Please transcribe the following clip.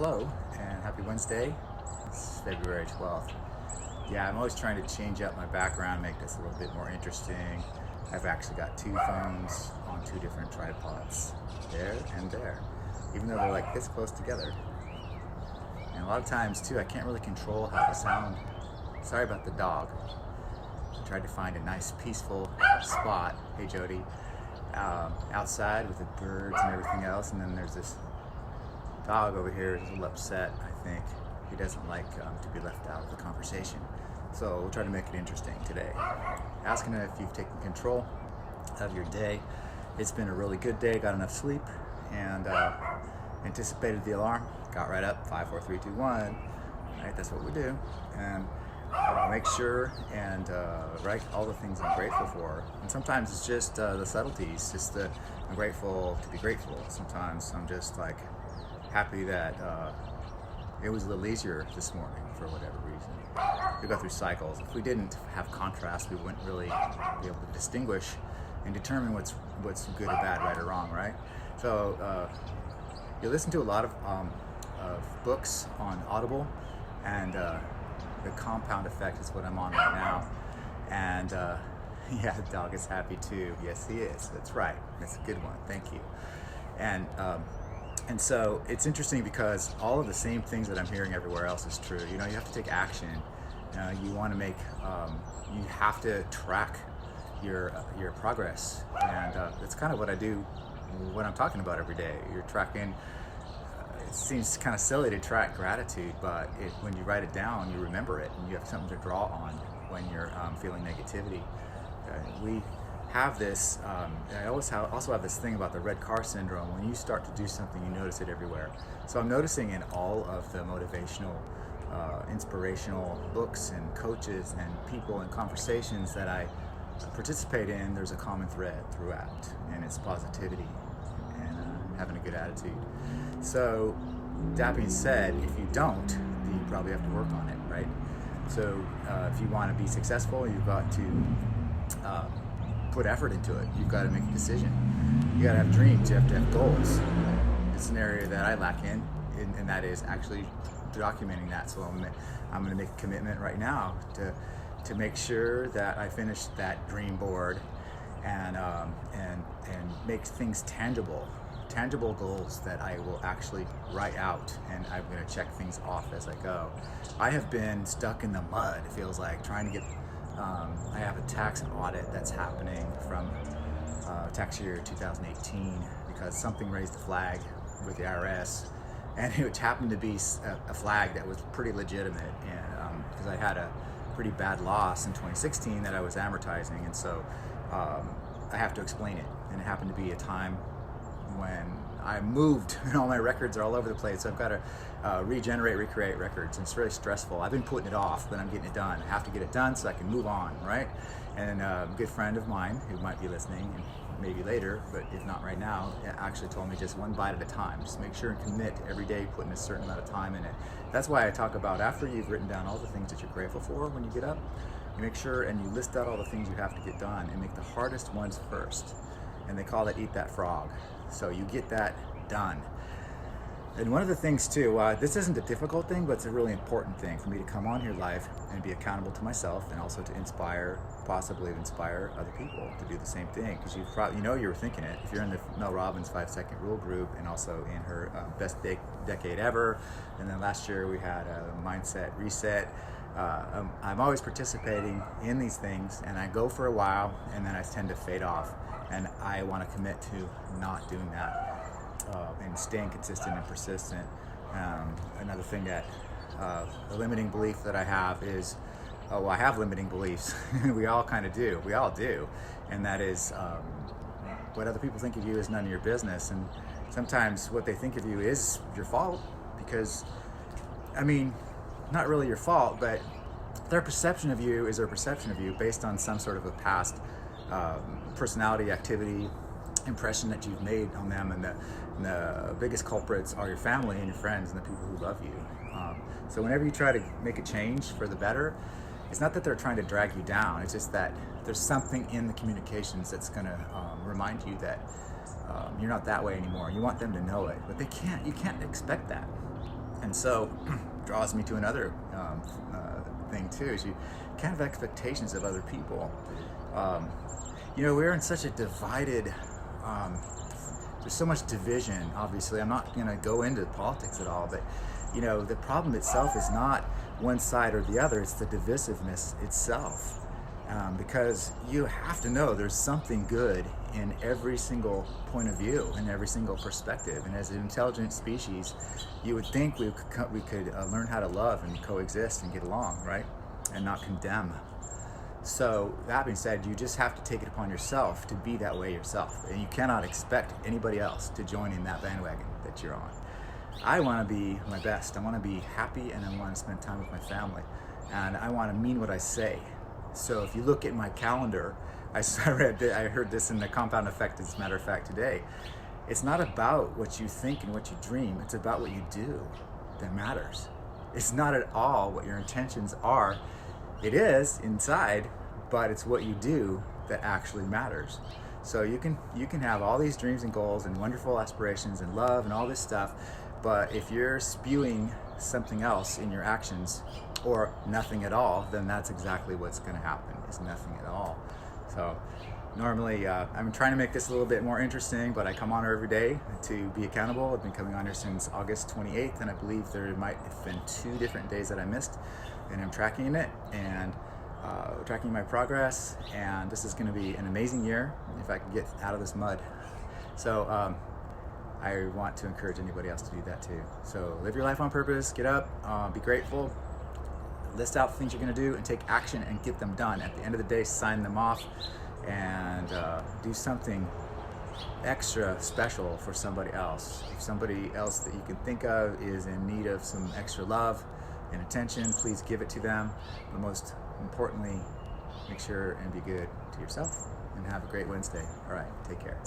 Hello and happy Wednesday. It's February 12th. Yeah, I'm always trying to change up my background, make this a little bit more interesting. I've actually got two phones on two different tripods, there and there, even though they're like this close together. And a lot of times too, I can't really control how the sound. Sorry about the dog. I tried to find a nice peaceful spot, hey Jody, outside with the birds and everything else, and then there's this dog over here is a little upset. I think he doesn't like to be left out of the conversation. So we'll try to make it interesting today. Asking if you've taken control of your day. It's been a really good day, got enough sleep, and anticipated the alarm, got right up, 5, 4, 3, 2, 1. Right, that's what we do. And make sure and write all the things I'm grateful for. And sometimes it's just the subtleties, I'm grateful to be grateful. Sometimes I'm just like happy that it was a little easier this morning for whatever reason. We go through cycles. If we didn't have contrast, we wouldn't really be able to distinguish and determine what's good or bad, right or wrong, right? So you listen to a lot of books on Audible, and the compound effect is what I'm on right now. And yeah, the dog is happy too. Yes, he is. That's right. That's a good one. Thank you. And so it's interesting because all of the same things that I'm hearing everywhere else is true. You know, you have to take action. You want to make, you have to track your progress. And it's kind of what I do when I'm talking about every day. You're tracking, it seems kind of silly to track gratitude, but when you write it down, you remember it and you have something to draw on when you're feeling negativity. We have this, I also have this thing about the red car syndrome. When you start to do something, you notice it everywhere. So I'm noticing in all of the motivational, inspirational books and coaches and people and conversations that I participate in, there's a common thread throughout, and it's positivity and having a good attitude. So that being said, if you don't, you probably have to work on it, right? So if you want to be successful, you've got to put effort into it. You've got to make a decision. You got to have dreams. You have to have goals. It's an area that I lack in, and that is actually documenting that. So I'm going to make a commitment right now to make sure that I finish that dream board and make things tangible goals that I will actually write out, and I'm going to check things off as I go. I have been stuck in the mud, it feels like, trying to get I have a tax audit that's happening from tax year 2018 because something raised a flag with the IRS, and it happened to be a flag that was pretty legitimate, and because I had a pretty bad loss in 2016 that I was amortizing, and so I have to explain it. And it happened to be a time when I moved and all my records are all over the place, so I've got to recreate records, and it's really stressful. I've been putting it off, but I'm getting it done. I have to get it done so I can move on, right? And a good friend of mine who might be listening, and maybe later, but if not right now, actually told me just one bite at a time. Just make sure and commit every day, putting a certain amount of time in it. That's why I talk about after you've written down all the things that you're grateful for when you get up, you make sure and you list out all the things you have to get done and make the hardest ones first. And they call it eat that frog. So you get that done. And one of the things too, this isn't a difficult thing, but it's a really important thing for me to come on here live and be accountable to myself, and also to possibly inspire other people to do the same thing. Because you were thinking it. If you're in the Mel Robbins 5-second rule group, and also in her best decade ever, and then last year we had a mindset reset. I'm always participating in these things, and I go for a while, and then I tend to fade off. And I want to commit to not doing that and staying consistent and persistent. Another thing that the limiting belief that I have is, I have limiting beliefs. We all kind of do. We all do. And that is what other people think of you is none of your business. And sometimes what they think of you is your fault, because, I mean, not really your fault, but their perception of you is their perception of you based on some sort of a past personality, activity, impression that you've made on them, and the biggest culprits are your family and your friends and the people who love you. So whenever you try to make a change for the better, it's not that they're trying to drag you down, it's just that there's something in the communications that's going to remind you that you're not that way anymore. You want them to know it, but you can't expect that. And so draws me to another thing too, is you can't have expectations of other people. We're in such a divided, there's so much division, obviously. I'm not going to go into politics at all, but the problem itself is not one side or the other, it's the divisiveness itself. Because you have to know there's something good in every single point of view, in every single perspective. And as an intelligent species, you would think we could learn how to love and coexist and get along, right? And not condemn. So that being said, you just have to take it upon yourself to be that way yourself. And you cannot expect anybody else to join in that bandwagon that you're on. I want to be my best. I want to be happy, and I want to spend time with my family. And I want to mean what I say. So if you look at my calendar, I heard this in the Compound Effect, as a matter of fact, today. It's not about what you think and what you dream. It's about what you do that matters. It's not at all what your intentions are. It is inside, but it's what you do that actually matters. So you can have all these dreams and goals and wonderful aspirations and love and all this stuff, but if you're spewing something else in your actions, or nothing at all, then that's exactly what's going to happen, is nothing at all. So normally I'm trying to make this a little bit more interesting, but I come on here every day to be accountable. I've been coming on here since August 28th, and I believe there might have been 2 different days that I missed, and I'm tracking it and tracking my progress, and this is going to be an amazing year if I can get out of this mud. So I want to encourage anybody else to do that too. So live your life on purpose, get up, be grateful, list out things you're going to do and take action and get them done. At the end of the day, sign them off and do something extra special for somebody else. If somebody else that you can think of is in need of some extra love and attention, please give it to them. But most importantly, make sure and be good to yourself, and have a great Wednesday. All right, take care.